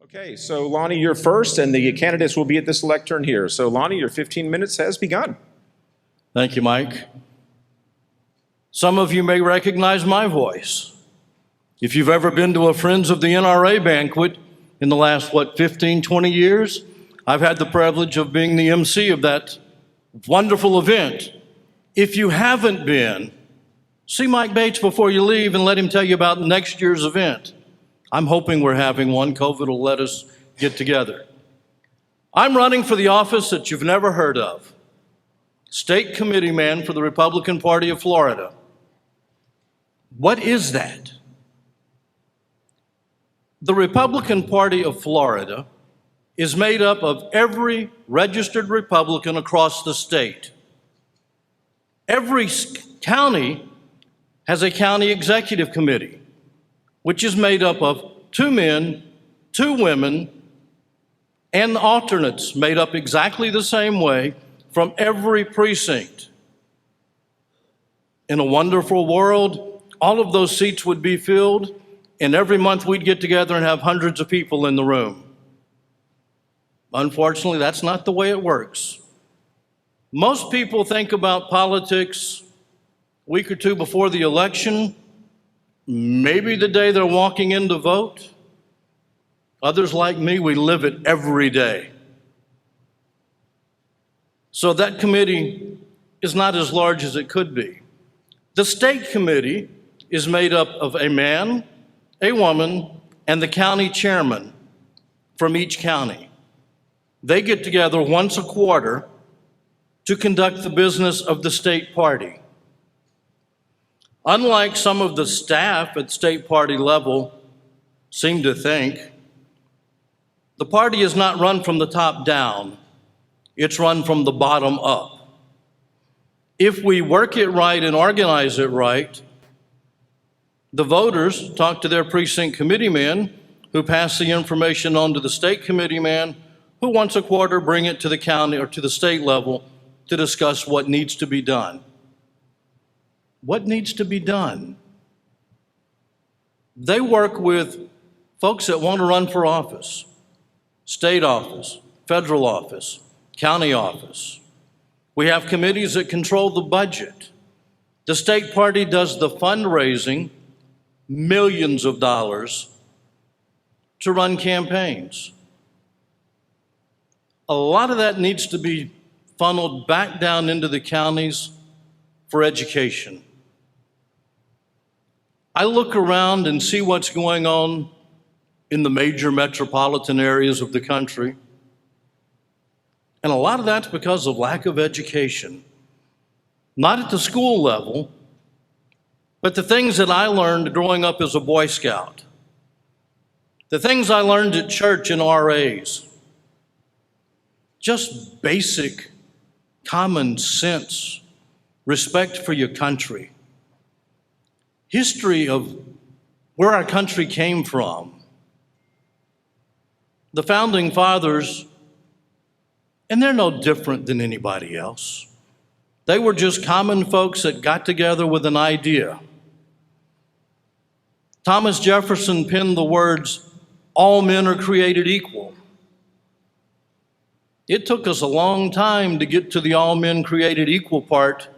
Okay, so Lonnie, you're first, and the candidates will be at this lectern here. So Lonnie, your 15 minutes has begun. Thank you, Mike. Some of you may recognize my voice. If you've ever been to a Friends of the NRA banquet in the last, 15, 20 years, I've had the privilege of being the MC of that wonderful event. If you haven't been, see Mike Bates before you leave and let him tell you about next year's event. I'm hoping we're having one. COVID will let us get together. I'm running for the office that you've never heard of, State Committeeman for the Republican Party of Florida. What is that? The Republican Party of Florida is made up of every registered Republican across the state. Every county has a county executive committee, which is made up of 2 men, 2 women, and alternates made up exactly the same way from every precinct. In a wonderful world, all of those seats would be filled, and every month we'd get together and have hundreds of people in the room. Unfortunately, that's not the way it works. Most people think about politics a week or 2 before the election, maybe the day they're walking in to vote. Others like me, we live it every day. So that committee is not as large as it could be. The state committee is made up of a man, a woman, and the county chairman from each county. They get together once a quarter to conduct the business of the state party. Unlike some of the staff at state party level seem to think, the party is not run from the top down, it's run from the bottom up. If we work it right and organize it right, the voters talk to their precinct committeemen who pass the information on to the state committeeman who once a quarter bring it to the county or to the state level to discuss what needs to be done. What needs to be done? They work with folks that want to run for office, state office, federal office, county office. We have committees that control the budget. The state party does the fundraising, millions of dollars, to run campaigns. A lot of that needs to be funneled back down into the counties for education. I look around and see what's going on in the major metropolitan areas of the country, and a lot of that's because of lack of education. Not at the school level, but the things that I learned growing up as a Boy Scout, the things I learned at church in RAs, just basic common sense, respect for your country, history of where our country came from. The founding fathers, and they're no different than anybody else. They were just common folks that got together with an idea. Thomas Jefferson penned the words, "All men are created equal." It took us a long time to get to the all men created equal part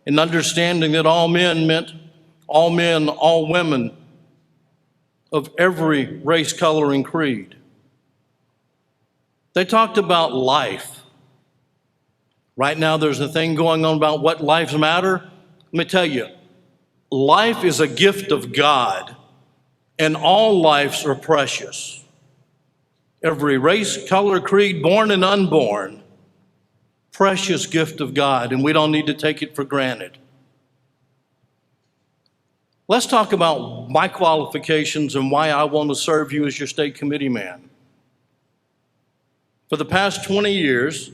and understanding that all men meant all men, all women of every race, color, and creed. They talked about life. Right now there's a thing going on about what lives matter. Let me tell you, life is a gift of God, and all lives are precious. Every race, color, creed, born and unborn, precious gift of God, and we don't need to take it for granted. Let's talk about my qualifications and why I want to serve you as your state committee man. For the past 20 years,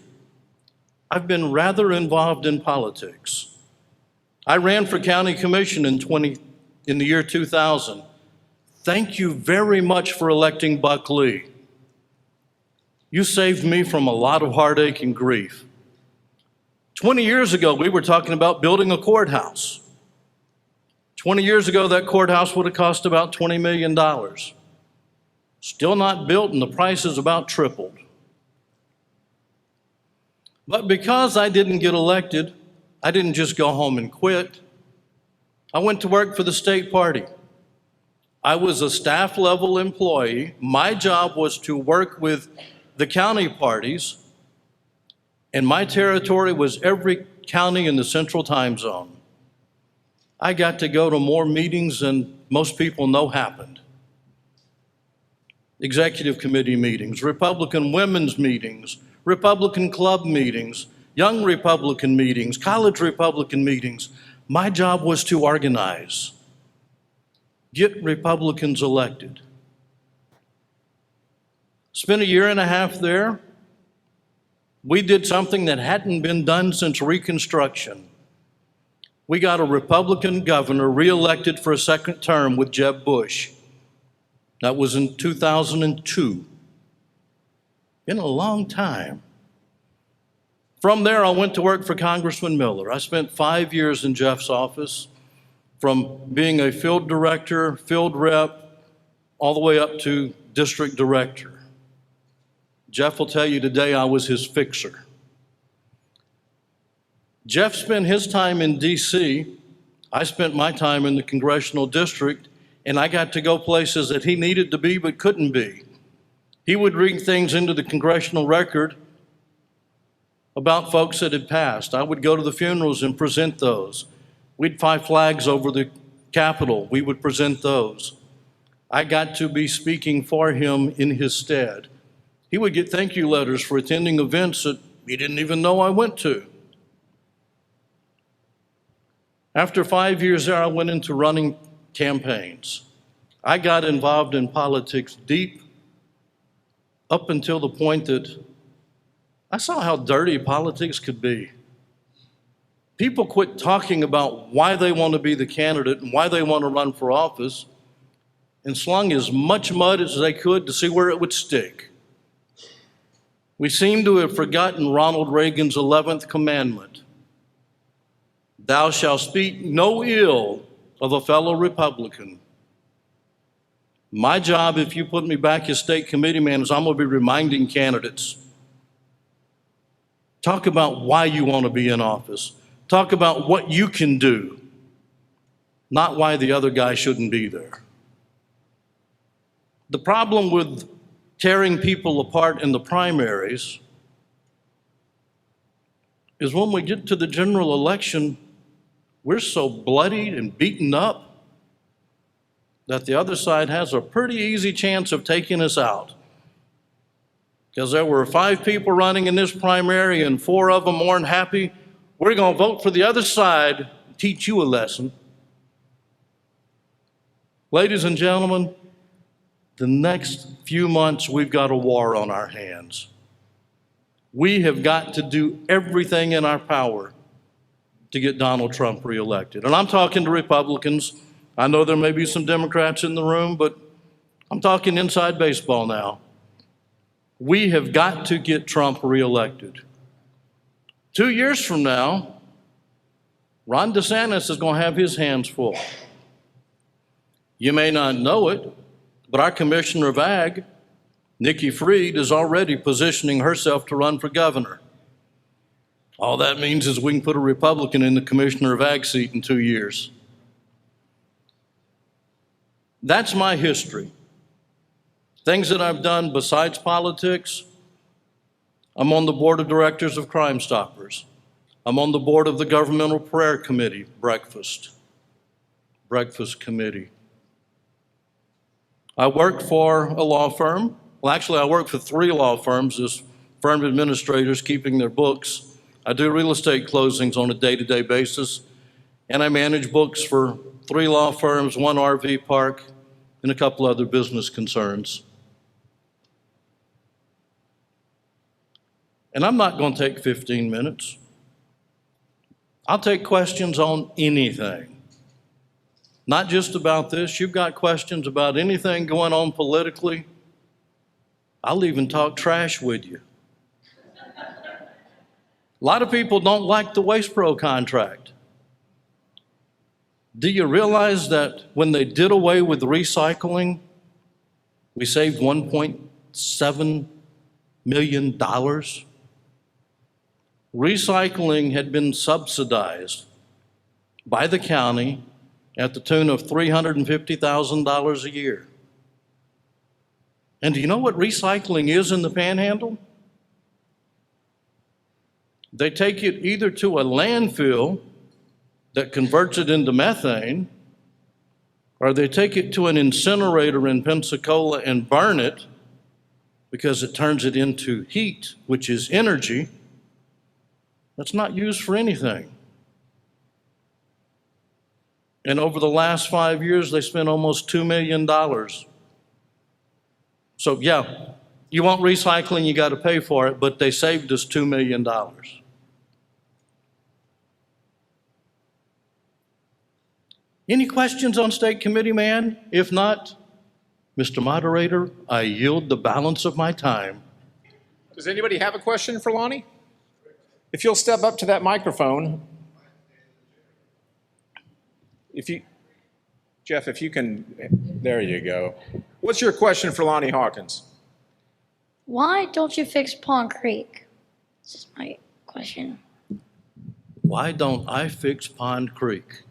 I've been rather involved in politics. I ran for county commission in the year 2000. Thank you very much for electing Buck Lee. You saved me from a lot of heartache and grief. 20 years ago, we were talking about building a courthouse. 20 years ago, that courthouse would have cost about $20 million. Still not built, and the price is about tripled. But because I didn't get elected, I didn't just go home and quit. I went to work for the state party. I was a staff level employee. My job was to work with the county parties, and my territory was every county in the Central Time Zone. I got to go to more meetings than most people know happened. Executive committee meetings, Republican women's meetings, Republican club meetings, young Republican meetings, college Republican meetings. My job was to organize, get Republicans elected. Spent a year and a half there. We did something that hadn't been done since Reconstruction. We got a Republican governor reelected for a second term with Jeb Bush. That was in 2002. Been a long time. From there, I went to work for Congressman Miller. I spent 5 years in Jeff's office, from being a field director, field rep, all the way up to district director. Jeff will tell you today I was his fixer. Jeff spent his time in DC. I spent my time in the congressional district, and I got to go places that he needed to be but couldn't be. He would read things into the congressional record about folks that had passed. I would go to the funerals and present those. We'd fly flags over the Capitol. We would present those. I got to be speaking for him in his stead. He would get thank you letters for attending events that he didn't even know I went to. After 5 years there, I went into running campaigns. I got involved in politics deep up until the point that I saw how dirty politics could be. People quit talking about why they want to be the candidate and why they want to run for office, and slung as much mud as they could to see where it would stick. We seem to have forgotten Ronald Reagan's 11th commandment. Thou shalt speak no ill of a fellow Republican. My job, if you put me back as state committeeman, is I'm going to be reminding candidates. Talk about why you want to be in office. Talk about what you can do, not why the other guy shouldn't be there. The problem with tearing people apart in the primaries is when we get to the general election, we're so bloodied and beaten up that the other side has a pretty easy chance of taking us out. Because there were 5 people running in this primary and 4 of them weren't happy, we're going to vote for the other side and teach you a lesson. Ladies and gentlemen, the next few months we've got a war on our hands. We have got to do everything in our power to get Donald Trump reelected. And I'm talking to Republicans. I know there may be some Democrats in the room, but I'm talking inside baseball now. We have got to get Trump reelected. 2 years from now, Ron DeSantis is going to have his hands full. You may not know it, but our Commissioner of Ag, Nikki Fried, is already positioning herself to run for governor. All that means is we can put a Republican in the Commissioner of Ag seat in 2 years. That's my history. Things that I've done besides politics: I'm on the board of directors of Crime Stoppers. I'm on the board of the Governmental Prayer Committee, Breakfast Committee. I work for a law firm. Well, actually, I work for 3 law firms as firm administrators, keeping their books. I do real estate closings on a day-to-day basis, and I manage books for 3 law firms, 1 RV park, and a couple other business concerns. And I'm not going to take 15 minutes. I'll take questions on anything. Not just about this. You've got questions about anything going on politically, I'll even talk trash with you. A lot of people don't like the Waste Pro contract. Do you realize that when they did away with recycling, We saved $1.7 million. Recycling had been subsidized by the county at the tune of $350,000 a year. And do you know what recycling is in the Panhandle? They take it either to a landfill that converts it into methane, or they take it to an incinerator in Pensacola and burn it because it turns it into heat, which is energy that's not used for anything. And over the last 5 years, they spent almost $2 million. So yeah, you want recycling, you got to pay for it, but they saved us $2 million. Any questions on State Committeeman? If not, Mr. Moderator, I yield the balance of my time. Does anybody have a question for Lonnie? If you'll step up to that microphone. Jeff, if you can, there you go. What's your question for Lonnie Hawkins? Why don't you fix Pond Creek? This is my question. Why don't I fix Pond Creek?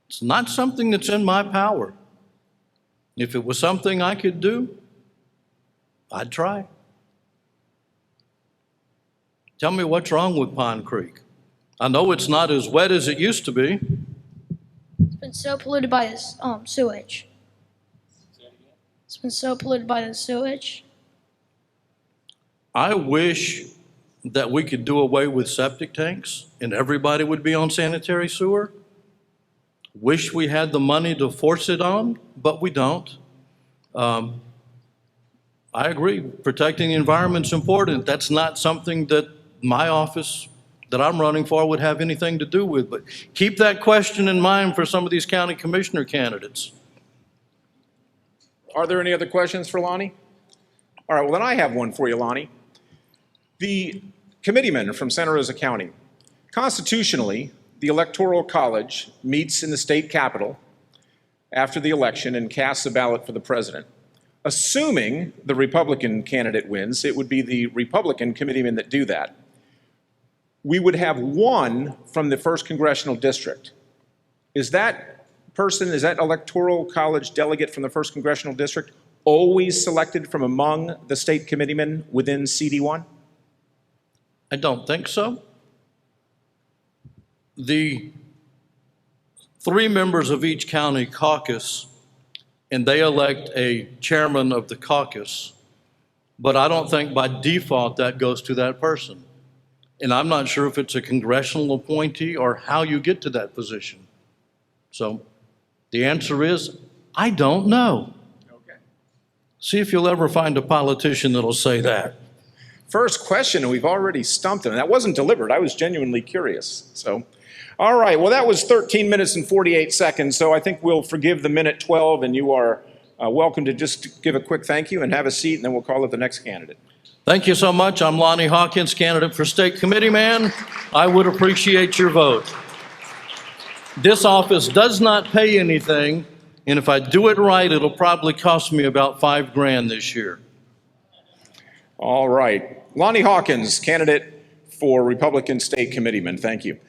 It's not something that's in my power. If it was something I could do, I'd try. Tell me what's wrong with Pond Creek. I know it's not as wet as it used to be. It's been so polluted by this sewage. It's been so polluted by the sewage. I wish that we could do away with septic tanks and everybody would be on sanitary sewer. Wish we had the money to force it on, but we don't. I agree, protecting the environment's important. That's not something that my office that I'm running for would have anything to do with, but keep that question in mind for some of these county commissioner candidates. Are there any other questions for Lonnie? All right, well then I have one for you, Lonnie. The committeeman from Santa Rosa County. Constitutionally, the Electoral College meets in the state capitol after the election and casts a ballot for the president. Assuming the Republican candidate wins, it would be the Republican committeemen that do that. We would have one from the 1st Congressional District. Is that Electoral College delegate from the 1st Congressional District always selected from among the state committeemen within CD1? I don't think so. The 3 members of each county caucus, and they elect a chairman of the caucus, but I don't think by default that goes to that person. And I'm not sure if it's a congressional appointee or how you get to that position. So the answer is, I don't know. Okay. See if you'll ever find a politician that'll say that. First question, and we've already stumped him. That wasn't deliberate. I was genuinely curious. So, all right. Well, that was 13 minutes and 48 seconds. So I think we'll forgive the minute 12, and you are welcome to just give a quick thank you and have a seat, and then we'll call it the next candidate. Thank you so much. I'm Lonnie Hawkins, candidate for State Committeeman. I would appreciate your vote. This office does not pay anything, and if I do it right, it'll probably cost me about $5,000 this year. All right. Lonnie Hawkins, candidate for Republican State Committeeman. Thank you.